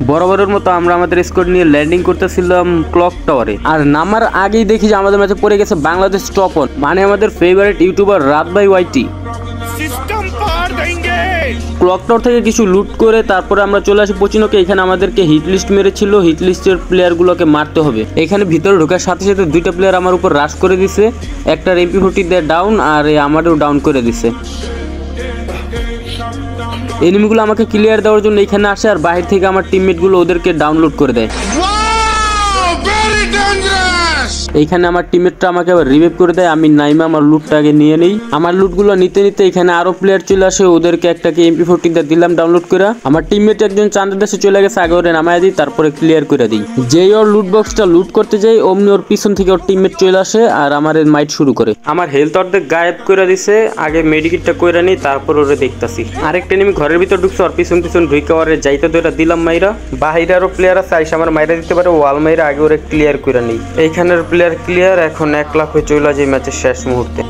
বরাবরের মতো আমরা আমাদের স্কোয়াড নিয়ে ল্যান্ডিং করতেছিলাম ক্লক টাওয়ারে। আর নামার আগেই দেখি যে আমাদের ম্যাচে পড়ে গেছে বাংলাদেশ টপ অন, মানে আমাদের ফেভারিট ইউটিউবার রাত ভাই ওয়াইটি। ক্লক টাওয়ার থেকে কিছু লুট করে তারপরে আমরা চলে আসি পচিনোকে। এখানে আমাদেরকে হিট লিস্ট মেরেছিল, হিট লিস্টের প্লেয়ারগুলোকে মারতে হবে। এখানে ভিতরে ঢোকার সাথে সাথে দুইটা প্লেয়ার আমার উপর রাশ করে দিছে, একটা MP40 দিয়ে ডাউন আর আমারও ডাউন করে দিছে। এনিমিগুলো আমাকে ক্লিয়ার দেওয়ার জন্য এখানে আসে আর বাহির থেকে আমার টিমমেটগুলো ওদেরকে ডাউনলোড করে দেয়। এইখানে আমার টিমমেটটা আমাকে আবার রিভাইভ করে দেয়। আমি নাইমা আমার লুটটাকে নিয়ে নেই। আমার লুটগুলো নিতে নিতে এখানে আরো প্লেয়ার চলে আসে, ওদেরকে একটাকে MP40 দিয়ে দিলাম ডাউনলোড করে। আমার টিমমেট একজন চাঁদের দেশে চলে গেছে, আগে ওরে নামায় দিই তারপরে ক্লিয়ার করে দিই। যেই ওর লুট বক্সটা লুট করতে যাই অমনি ওর পিছন থেকে ওর টিমমেট চলে আসে আর আমার মাইট শুরু করে। আমার হেলথ অর্ধেক গায়েব করে দিছে, আগে মেডিকেটটা কইরা নিই তারপর ওরে দেখতাছি। আরেকটা এনিমি ঘরের ভিতর ঢুকছে, ওর পিছন পিছন ঢুকে ওরে যাইতে ধরে দিলাম মাইরা। বাহিরে আরো প্লেয়ার আছে, আইসা আমার মাইরা দিতে পারে, ওয়াল মাইরা আগে ওরে ক্লিয়ার করে নিই। এইখানের প্লেয়ার ক্লিয়ার, এখন 1 লাখ হয়ে চলে যায় ম্যাচের শেষ মুহূর্তে।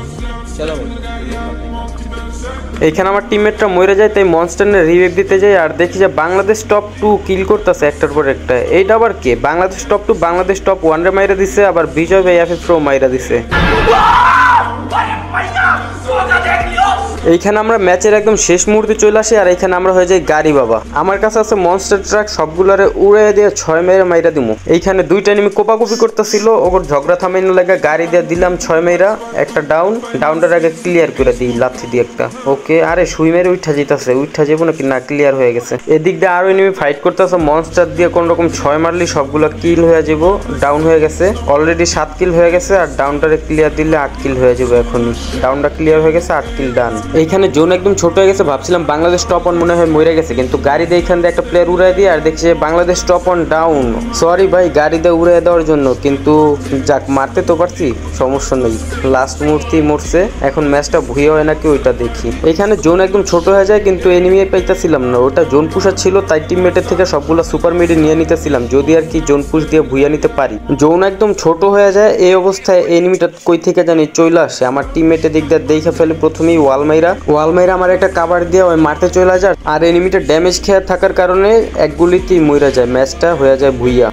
এইখানে আমার টিমমেটটা মরে যায়, তাই মনস্টারে রিভাইভ দিতে যাই আর দেখি যে বাংলাদেশ টপ 2 কিল করতেছে একটার পর একটা। এইটা আবার কে? বাংলাদেশ টপ 2 বাংলাদেশ টপ 1 রে মাইরা দিছে, আবার বিজয় ভাই FF Pro মাইরা দিছে। এইখানে আমরা ম্যাচের একদম শেষ মুহূর্তে চলে আসি আর এইখানে আমরা হয়ে যাই গাড়ি বাবা। আমার কাছে আছে মনস্টার ট্রাক, সবগুলারে উড়ে দিয়ে 6 মেরে মাইরা দিমু। এইখানে দুইটা এনিমি কোপাকুপি করতেছিল, ওর ঝগড়া থামাইনো লাগা গাড়ি দিয়ে দিলাম 6 মেরা, একটা ডাউনটার আগে ক্লিয়ার করে দিই লাথি দিয়ে একটা। ওকে, আরে সুই মেরে উঠা যেতেছে, উঠা যাবো নাকি না, ক্লিয়ার হয়ে গেছে। এদিক দিয়ে আরো এনিমি ফাইট করতেছে, মনস্টার দিয়ে কোন রকম 6 মারলি সবগুলো কিল হয়ে যাবো। ডাউন হয়ে গেছে, অলরেডি 7 কিল হয়ে গেছে আর ডাউনটারে ক্লিয়ার দিলে 8 কিল হয়ে যাবে। এখনই ডাউনটা ক্লিয়ার হয়ে গেছে, 8 কিল ডান। এইখানে জোন একদম ছোট হয়ে গেছে, ভাবছিলাম বাংলাদেশ টপ অন মনে হয় মরে গেছে, কিন্তু গাড়ি দিয়ে এখান দিয়ে একটা প্লেয়ার উড়াই দিয়ে আর দেখছি Bangladesh top on down. Sorry ভাই গাড়ি দিয়ে উড়াই দেওয়ার জন্য, কিন্তু যাক মারতে তো পারছি, সমস্যা নেই। লাস্ট মুহূর্তেই মরছে, এখন ম্যাচটা ভুইয়া হয় নাকি ওইটা দেখি। এখানে জোন একদম ছোট হয়ে যায়, কিন্তু এনিমি পাইতেছিলাম না, ওটা জোন পুষার ছিল, তাই টিমমেটের থেকে সবগুলো সুপার মিডে নিয়ে নিতেছিলাম, যদি আর কি জোন পুশ দিয়ে ভুইয়া নিতে পারি। জোন একদম ছোট হয়ে যায়, এই অবস্থায় এনিমিটা কই থেকে জানি চলে আসে। আমার টিমমেটের দিক দিয়ে দেখে ফেলে প্রথমেই ওয়াল মাইরা আমার একটা কাভার দিয়ে ওই মারতে চলে যায় আর এনিমিটা ড্যামেজ খেয়ে থাকার কারণে এক গুলিতেই মরে যায়, ম্যাচটা হয়ে যায় ভুইয়া।